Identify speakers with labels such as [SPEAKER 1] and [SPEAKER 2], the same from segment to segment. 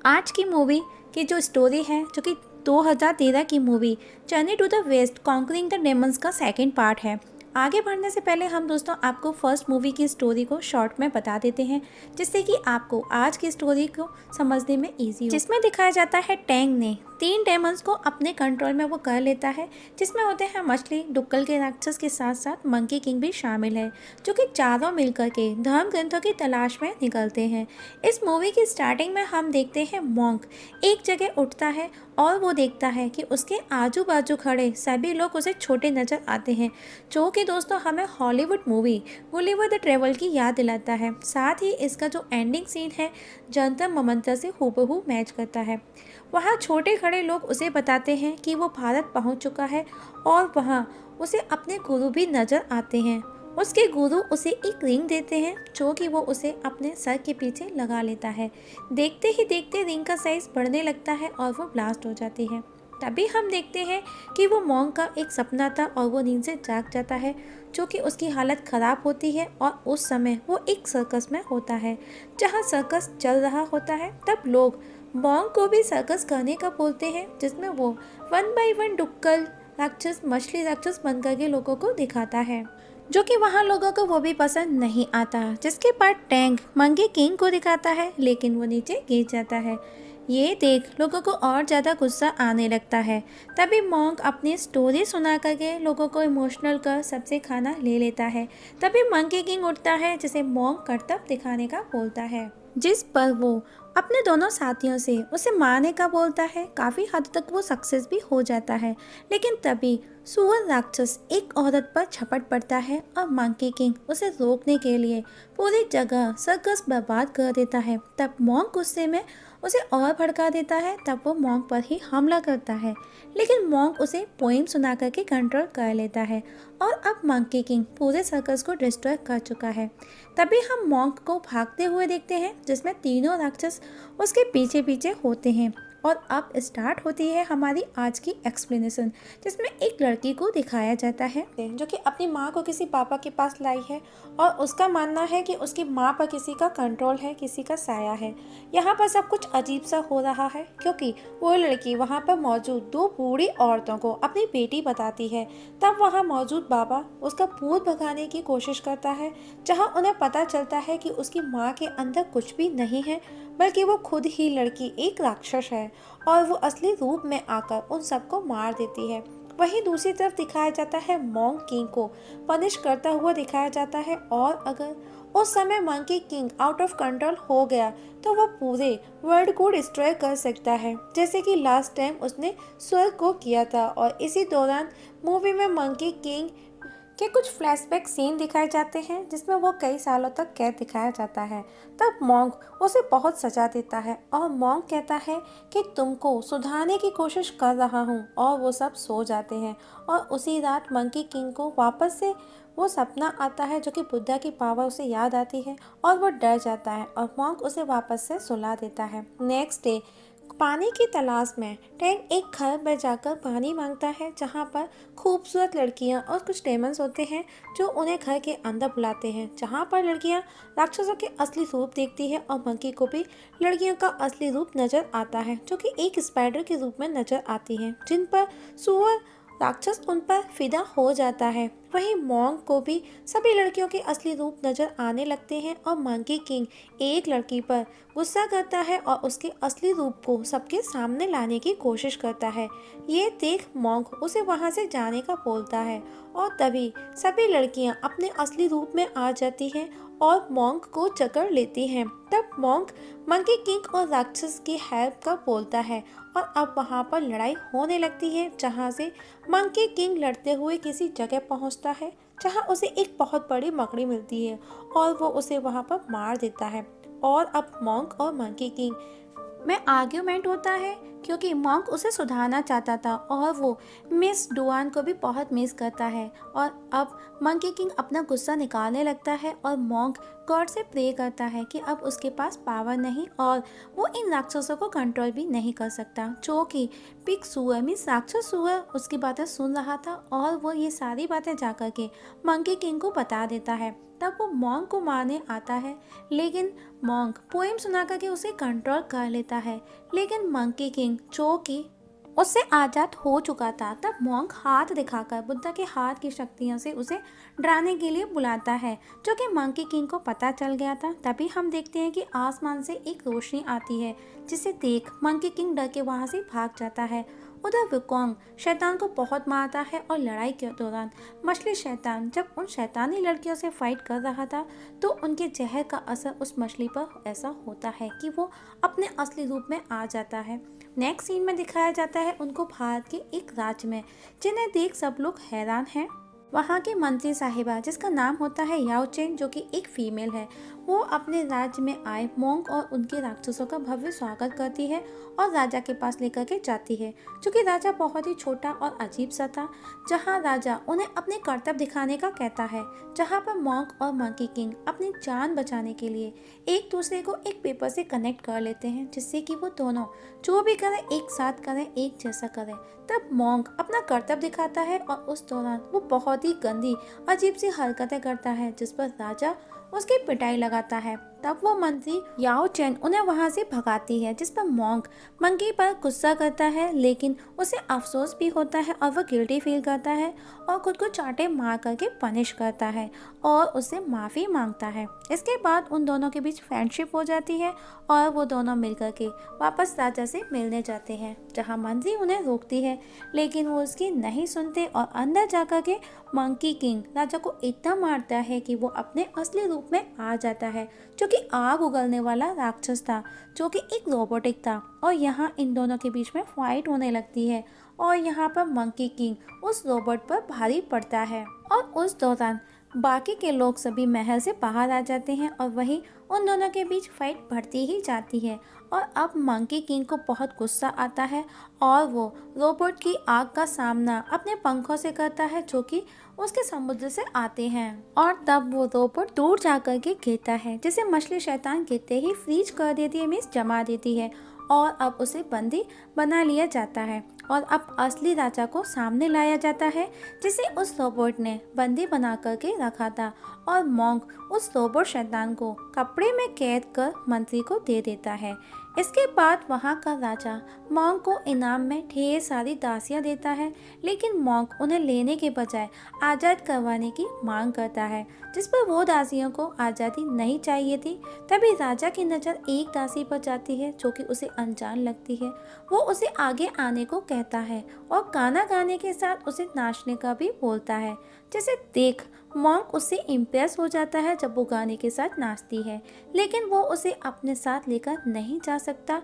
[SPEAKER 1] आज की मूवी की जो स्टोरी है, जो कि 2013 की movie Journey to the West Conquering the Demons का सेकंड पार्ट है। आगे बढ़ने से पहले हम दोस्तों आपको फर्स्ट मूवी की स्टोरी को शॉर्ट में बता देते हैं, जिससे कि आपको आज की स्टोरी को समझने में इजी हो। जिसमें दिखाया जाता है टैंग ने 3 डेमन्स को अपने कंट्रोल में वो कर लेता है, जिसमें होते हैं मछली, डुक्कल के राक्षस के साथ साथ मंकी किंग भी शामिल है, जो कि चारों मिलकर के धर्म ग्रंथों की तलाश में निकलते हैं। इस मूवी की स्टार्टिंग में हम देखते हैं मॉन्क एक जगह उठता है और वो देखता है कि उसके आजू बाजू खड़े सभी लोग उसे छोटे नज़र आते हैं, जो कि दोस्तों हमें Hollywood movie Gulliver the travel की याद दिलाता है। साथ ही इसका जो एंडिंग सीन है जंतर मंतर से हूबहू मैच करता है। वहाँ छोटे खड़े लोग उसे बताते हैं कि वो भारत पहुँच चुका है और वहाँ उसे अपने गुरु भी नज़र आते हैं। उसके गुरु उसे एक रिंग देते हैं, जो कि वो उसे अपने सर के पीछे लगा लेता है। देखते ही देखते रिंग का साइज बढ़ने लगता है और वो ब्लास्ट हो जाती है। तभी हम देखते हैं कि वो मॉन्क का एक सपना था और वो नींद से जाग जाता है, जो कि उसकी हालत ख़राब होती है और उस समय वो एक सर्कस में होता है, जहाँ सर्कस चल रहा होता है। तब लोग मॉन्क को भी सर्कस करने का बोलते हैं, जिसमें वो 1 बाय 1 डुक्कल राक्षस, मछली राक्षस बनकर के लोगों को दिखाता है, जो कि वहाँ लोगों को वो भी पसंद नहीं आता। जिसके बाद टैंग मंकी किंग को दिखाता है, लेकिन वो नीचे गिर जाता है। ये देख लोगों को और ज़्यादा गुस्सा आने लगता है। तभी मॉन्क अपनी स्टोरी सुना करके लोगों को इमोशनल कर सबसे खाना ले लेता है। तभी मंकी किंग उठता है, जिसे मॉन्क करतब दिखाने का बोलता है, जिस पर वो अपने दोनों साथियों से उसे मारने का बोलता है। काफ़ी हद तक वो सक्सेस भी हो जाता है, लेकिन तभी सुअर राक्षस एक औरत पर झपट पड़ता है और मंकी किंग उसे रोकने के लिए पूरी जगह सर्कस बर्बाद कर देता है। तब मॉन्क गुस्से में उसे और भड़का देता है। तब वो मॉन्क पर ही हमला करता है, लेकिन मॉन्क उसे पोइम सुना करके कंट्रोल कर लेता है और अब मंकी किंग पूरे सर्कस को डिस्ट्रॉय कर चुका है। तभी हम मॉन्क को भागते हुए देखते हैं, जिसमें तीनों राक्षस उसके पीछे पीछे होते हैं। और अब स्टार्ट होती है हमारी आज की एक्सप्लेनेशन, जिसमें एक लड़की को दिखाया जाता है जो कि अपनी माँ को किसी पापा के पास लाई है और उसका मानना है कि उसकी माँ पर किसी का कंट्रोल है, किसी का साया है। यहाँ पर सब कुछ अजीब सा हो रहा है, क्योंकि वो लड़की वहाँ पर मौजूद 2 बूढ़ी औरतों को अपनी बेटी बताती है। तब वहाँ मौजूद बाबा उसका भूत भगाने की कोशिश करता है, जहाँ उन्हें पता चलता है कि उसकी माँ के अंदर कुछ भी नहीं है, बल्कि वो खुद ही लड़की एक राक्षस है और वो असली रूप में आकर उन सबको मार देती है। वहीं दूसरी तरफ दिखाया जाता है मॉन्क किंग को पनिश करता हुआ दिखाया जाता है, और अगर उस समय monkey king out of control हो गया तो वो पूरे वर्ल्ड को डिस्ट्रॉय कर सकता है, जैसे कि लास्ट टाइम उसने स्वर्ग को किया था। और इसी दौरान मूवी में मंकी किंग के कुछ फ्लैशबैक सीन दिखाए जाते हैं, जिसमें वो कई सालों तक कैद दिखाया जाता है। तब मॉन्क उसे बहुत सजा देता है और मॉन्क कहता है कि तुमको सुधारने की कोशिश कर रहा हूँ, और वो सब सो जाते हैं। और उसी रात मंकी किंग को वापस से वो सपना आता है, जो कि बुद्धा की पावर उसे याद आती है और वो डर जाता है और मॉन्क उसे वापस से सुला देता है। नेक्स्ट डे पानी की तलाश में टैंग एक घर में जाकर पानी मांगता है, जहाँ पर खूबसूरत लड़कियाँ और कुछ डेमन्स होते हैं जो उन्हें घर के अंदर बुलाते हैं, जहाँ पर लड़कियाँ राक्षसों के असली रूप देखती है और मंकी को भी लड़कियों का असली रूप नजर आता है, जो कि एक स्पाइडर के रूप में नजर आती है, जिन पर सुअर राक्षस उन पर फिदा हो जाता है। वहीं मॉन्क को भी सभी लड़कियों के असली रूप नजर आने लगते हैं और मंकी किंग एक लड़की पर गुस्सा करता है और उसके असली रूप को सबके सामने लाने की कोशिश करता है। ये देख मॉन्क उसे वहां से जाने का बोलता है और तभी सभी लड़कियां अपने असली रूप में आ जाती हैं और मॉन्क को जकड़ लेती हैं। तब मॉन्क मंकी किंग और राक्षस की हेल्प का बोलता है और अब वहाँ पर लड़ाई होने लगती है, जहाँ से मंकी किंग लड़ते हुए किसी जगह पहुँचता है, जहाँ उसे एक बहुत बड़ी मकड़ी मिलती है और वो उसे वहाँ पर मार देता है। और अब मॉन्क और मंकी किंग में आर्ग्यूमेंट होता है, क्योंकि मॉन्क उसे सुधारना चाहता था और वो मिस डुआन को भी बहुत मिस करता है। और अब मंकी किंग अपना गुस्सा निकालने लगता है और मॉन्क गॉड से प्रे करता है कि अब उसके पास पावर नहीं और वो इन राक्षसों को कंट्रोल भी नहीं कर सकता, जो कि पिग सुअर मीन्स राक्षस सुअर उसकी बातें सुन रहा था और वो ये सारी बातें जाकर के मंकी किंग को बता देता है। तब वो मॉन्क को मारने आता है, लेकिन मॉन्क पोएम सुना करके उसे कंट्रोल कर कर लेता है, लेकिन मंकी किंग जो कि उससे आज़ाद हो चुका था, तब मॉन्क हाथ दिखाकर बुद्धा के हाथ की शक्तियों से उसे डराने के लिए बुलाता है, जो कि मंकी किंग को पता चल गया था। तभी हम देखते हैं कि आसमान से एक रोशनी आती है, जिसे देख मंकी किंग डर के वहाँ से भाग जाता है। उधर विकोंग शैतान को बहुत मारता है और लड़ाई के दौरान मछली शैतान जब उन शैतानी लड़कियों से फाइट कर रहा था, तो उनके जहर का असर उस मछली पर ऐसा होता है कि वो अपने असली रूप में आ जाता है। नेक्स्ट सीन में दिखाया जाता है उनको भारत के एक राज्य में, जिन्हें देख सब लोग हैरान हैं। वहाँ की मंत्री साहिबा, जिसका नाम होता है याओ चेन, जो कि एक फीमेल है, वो अपने राज्य में आए मोंक और उनके राक्षसों का भव्य स्वागत करती है और राजा के पास लेकर के जाती है, जो कि राजा बहुत ही छोटा और अजीब सा था। जहाँ राजा उन्हें अपने कर्तव्य दिखाने का कहता है, जहाँ पर मोंक और मंकी किंग अपनी जान बचाने के लिए एक दूसरे को एक पेपर से कनेक्ट कर लेते हैं, जिससे कि वो दोनों जो भी करें एक साथ करें, एक जैसा करें। तब मोंक अपना कर्तव्य दिखाता है और उस दौरान वो बहुत ही गंदी अजीब सी हरकतें करता है, जिस पर राजा उसकी पिटाई लगाता है। तब वो मंत्री याओ चेन उन्हें वहां से भगाती है, जिस पर मोंक मंकी पर गुस्सा करता है, लेकिन उसे अफसोस भी होता है और वह गिल्टी फील करता है और खुद को चांटे मार करके पनिश करता है और उससे माफ़ी मांगता है। इसके बाद उन दोनों के बीच फ्रेंडशिप हो जाती है और वो दोनों मिलकर के वापस राजा से मिलने जाते हैं, जहाँ मंत्री उन्हें रोकती है, लेकिन वो उसकी नहीं सुनते और अंदर जाकर के मंकी किंग राजा को इतना मारता है कि वो अपने असली रूप में आ जाता है, जो कि आग उगलने वाला राक्षस था, जो कि एक रोबोटिक था। और यहाँ इन दोनों के बीच में फाइट होने लगती है और यहाँ पर मंकी किंग उस रोबोट पर भारी पड़ता है और उस दौरान बाकी के लोग सभी महल से बाहर आ जाते हैं और वहीं उन दोनों के बीच फाइट बढ़ती ही जाती है। और अब मंकी किंग को बहुत गुस्सा आता है और वो रोबोट की आग का सामना अपने पंखों से करता है, जो कि उसके समुद्र से आते हैं। और तब वो रोबोट दूर जाकर के गिरता है, जिसे मछली शैतान गिरते ही फ्रीज कर देती है, मीन्स जमा देती है और अब उसे बंदी बना लिया जाता है और अब असली राजा को सामने लाया जाता है, जिसे उस रोबोट ने बंदी बना करके रखा था। और मोंक उस रोबोट शैतान को कपड़े में कैद कर मंत्री को दे देता है। इसके बाद वहाँ का राजा मोंक को इनाम में ढेर सारी दासियाँ देता है, लेकिन मोंक उन्हें लेने के बजाय आज़ाद करवाने की मांग करता है, जिस पर वो दासियों को आज़ादी नहीं चाहिए थी। तभी राजा की नज़र एक दासी पर जाती है, जो कि उसे अनजान लगती है। वो उसे आगे आने को कहता है और गाना गाने के साथ उसे नाचने का भी बोलता है, जिसे देख मोंक उससे इम्प्रेस हो जाता है जब वो गाने के साथ नाचती है, लेकिन वो उसे अपने साथ लेकर नहीं जा सकता।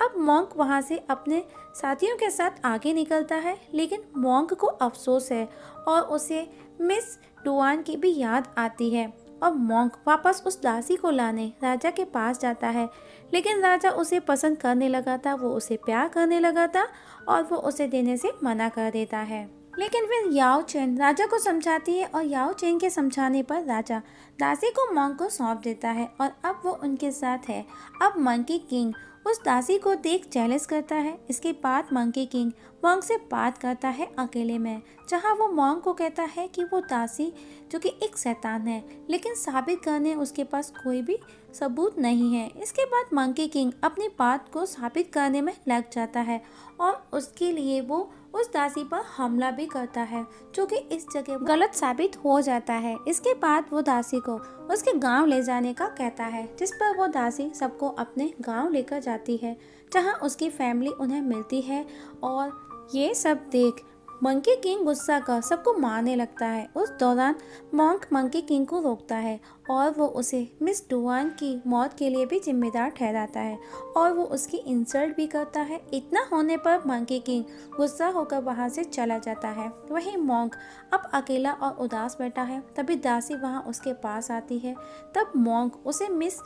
[SPEAKER 1] अब मोंक वहाँ से अपने साथियों के साथ आगे निकलता है, लेकिन मोंक को अफसोस है और उसे मिस डुआन की भी याद आती है और मोंक वापस उस दासी को लाने राजा के पास जाता है, लेकिन राजा उसे पसंद करने लगा था, वो उसे प्यार करने लगा था और वो उसे देने से मना कर देता है। लेकिन फिर याओ चेन राजा को समझाती है और याओ चेन के समझाने पर राजा दासी को मोंक को सौंप देता है और अब वो उनके साथ है। अब मंकी किंग उस दासी को देख जेलस करता है। इसके बाद मंकी किंग मोंक से बात करता है अकेले में, जहाँ वो मोंक को कहता है कि वो दासी जो कि एक शैतान है, लेकिन साबित करने उसके पास कोई भी सबूत नहीं है। इसके बाद मंकी किंग अपनी बात को साबित करने में लग जाता है और उसके लिए वो उस दासी पर हमला भी करता है, जो कि इस जगह गलत साबित हो जाता है। इसके बाद वो दासी को उसके गांव ले जाने का कहता है, जिस पर वो दासी सबको अपने गांव लेकर जाती है, जहां उसकी फैमिली उन्हें मिलती है और ये सब देख मंकी किंग गुस्सा कर सबको मारने लगता है। उस दौरान मोंक मंकी किंग को रोकता है और वो उसे मिस डुआन की मौत के लिए भी जिम्मेदार ठहराता है और वो उसकी इंसल्ट भी करता है। इतना होने पर मंकी किंग गुस्सा होकर वहाँ से चला जाता है। वहीं मोंक अब अकेला और उदास बैठा है। तभी दासी वहाँ उसके पास आती है। तब मोंक उसे मिस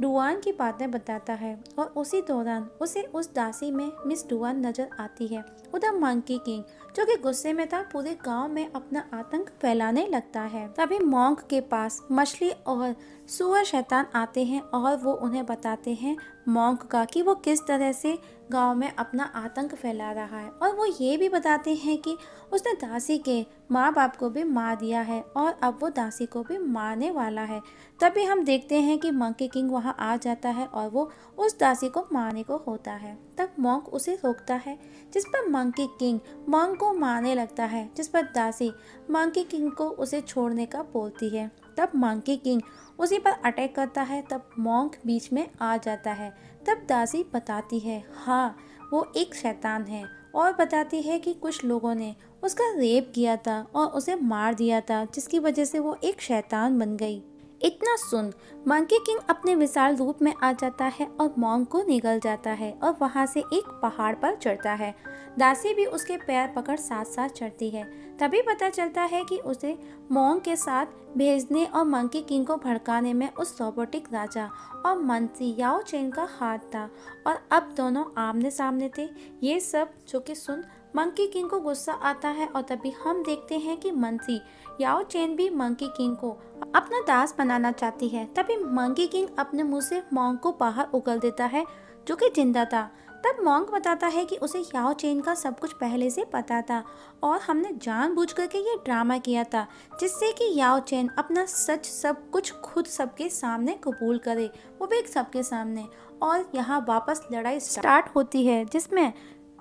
[SPEAKER 1] डुआन की बातें बताता है और उसी दौरान उसे उस दासी में मिस डुआन नजर आती है। उधर मंकी किंग जो कि गुस्से में था, पूरे गांव में अपना आतंक फैलाने लगता है। तभी मोंक के पास मछली और सुअर शैतान आते हैं और वो उन्हें बताते हैं मॉन्क का कि वो किस तरह से गांव में अपना आतंक फैला रहा है, और वो ये भी बताते हैं कि उसने दासी के माँ बाप को भी मार दिया है और अब वो दासी को भी मारने वाला है। तभी हम देखते हैं कि मंकी किंग वहाँ आ जाता है और वो उस दासी को मारने को होता है। तब मॉन्क उसे रोकता है, जिस पर मंकी किंग मॉन्क को मारने लगता है, जिस पर दासी मंकी किंग को उसे छोड़ने का बोलती है। तब मंकी किंग उसी पर अटैक करता है। तब मॉन्क बीच में आ जाता है। तब दासी बताती है हाँ वो एक शैतान है, और बताती है कि कुछ लोगों ने उसका रेप किया था और उसे मार दिया था, जिसकी वजह से वो एक शैतान बन गई। इतना सुन मंकी किंग अपने विशाल रूप में आ जाता है और मॉन्क को निगल जाता है और वहां से एक पहाड़ पर चढ़ता है। दासी भी उसके पैर पकड़ साथ साथ चढ़ती है। तभी पता चलता है कि उसे मॉन्क के साथ भेजने और मंकी किंग को भड़काने में उस रोबोटिक राजा और मंत्री याओ चेन का हाथ था, और अब दोनों आमने सामने थे। ये सब जो कि सुन मंकी किंग को गुस्सा आता है, और तभी हम देखते हैं कि मंत्री याओ चेन भी मंकी किंग को अपना दास बनाना चाहती है। तभी मंकी किंग अपने मुंह से मॉन्क को बाहर उगल देता है, जो कि जिंदा था। तब मॉन्क बताता है कि उसे याओ चेन का सब कुछ पहले से पता था और हमने जानबूझ करके ये ड्रामा किया था, जिससे कि याओ चेन अपना सच सब कुछ खुद सबके सामने कबूल करे, वो भी सबके सामने। और यहाँ वापस लड़ाई स्टार्ट होती है, जिसमें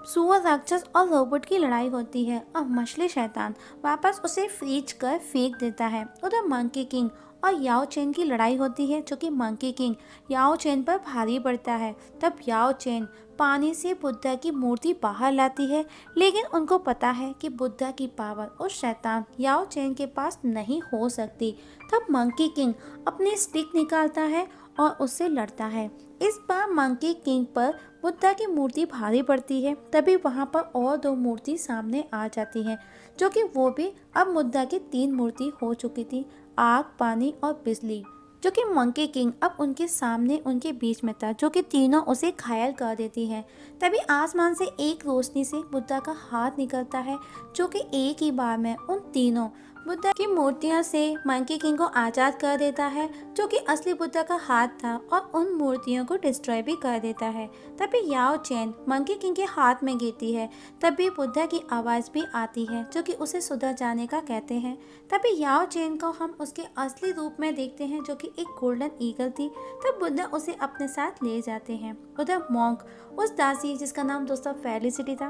[SPEAKER 1] सुअर राक्षस और रोबोट की लड़ाई होती है और मछली शैतान वापस उसे फ्रीज कर फेंक देता है। उधर मंकी किंग और याओ चेन की लड़ाई होती है, जो कि मंकी किंग याओ चेन पर भारी पड़ता है। तब याओ चेन पानी से बुद्धा की मूर्ति बाहर लाती है, लेकिन उनको पता है कि बुद्धा की पावर उस शैतान याओ चेन के पास नहीं हो सकती। तब मंकी किंग अपनी स्टिक निकालता है और उससे लड़ता है। इस बार मंकी किंग पर बुद्धा की मूर्ति भारी पड़ती है। तभी वहां पर और दो मूर्ति सामने आ जाती हैं, जो कि वो भी अब बुद्धा की तीन मूर्ति हो चुकी थी, आग, पानी और बिजली, जो कि मंकी किंग अब उनके सामने उनके बीच में था, जो कि तीनों उसे घायल कर देती है। तभी आसमान से एक रोशनी से बुद्धा का हाथ निकलता है, जो कि एक ही बार में उन तीनों बुद्धा की मूर्तियों से मंकी किंग को आज़ाद कर देता है, जो कि असली बुद्धा का हाथ था, और उन मूर्तियों को डिस्ट्रॉय भी कर देता है। तभी याओ चेन मंकी किंग के हाथ में गिरती है। तभी बुद्धा की आवाज़ भी आती है, जो कि उसे सुधर जाने का कहते हैं। तभी याओ चेन को हम उसके असली रूप में देखते हैं, जो कि एक गोल्डन ईगल थी। तब बुद्धा उसे अपने साथ ले जाते हैं। उधर मॉन्क उस दासी, जिसका नाम दोस्तों फेलिसिटी था,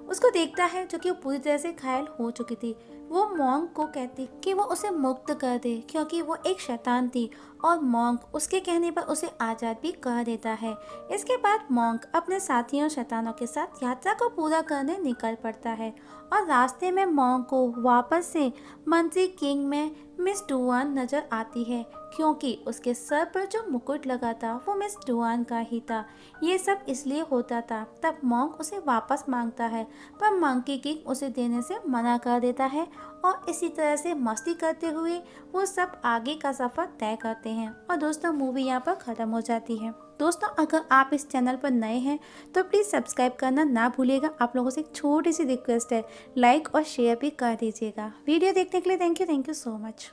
[SPEAKER 1] उसको देखता है, जो कि वो पूरी तरह से घायल हो चुकी थी। वो मॉन्क को कहती कि वो उसे मुक्त कर दे, क्योंकि वो एक शैतान थी, और मॉन्क उसके कहने पर उसे आज़ाद भी कर देता है। इसके बाद मॉन्क अपने साथियों शैतानों के साथ यात्रा को पूरा करने निकल पड़ता है, और रास्ते में मॉन्क को वापस से मंत्री किंग में मिस डुआन नजर आती है, क्योंकि उसके सर पर जो मुकुट लगा था वो मिस डुआन का ही था। ये सब इसलिए होता था। तब मॉन्क उसे वापस मांगता है, पर मंकी किंग उसे देने से मना कर देता है, और इसी तरह से मस्ती करते हुए वो सब आगे का सफ़र तय करते हैं। और दोस्तों मूवी यहाँ पर ख़त्म हो जाती है। दोस्तों अगर आप इस चैनल पर नए हैं तो प्लीज़ सब्सक्राइब करना ना भूलिएगा। आप लोगों से एक छोटी सी रिक्वेस्ट है, लाइक और शेयर भी कर दीजिएगा। वीडियो देखने के लिए थैंक यू सो मच।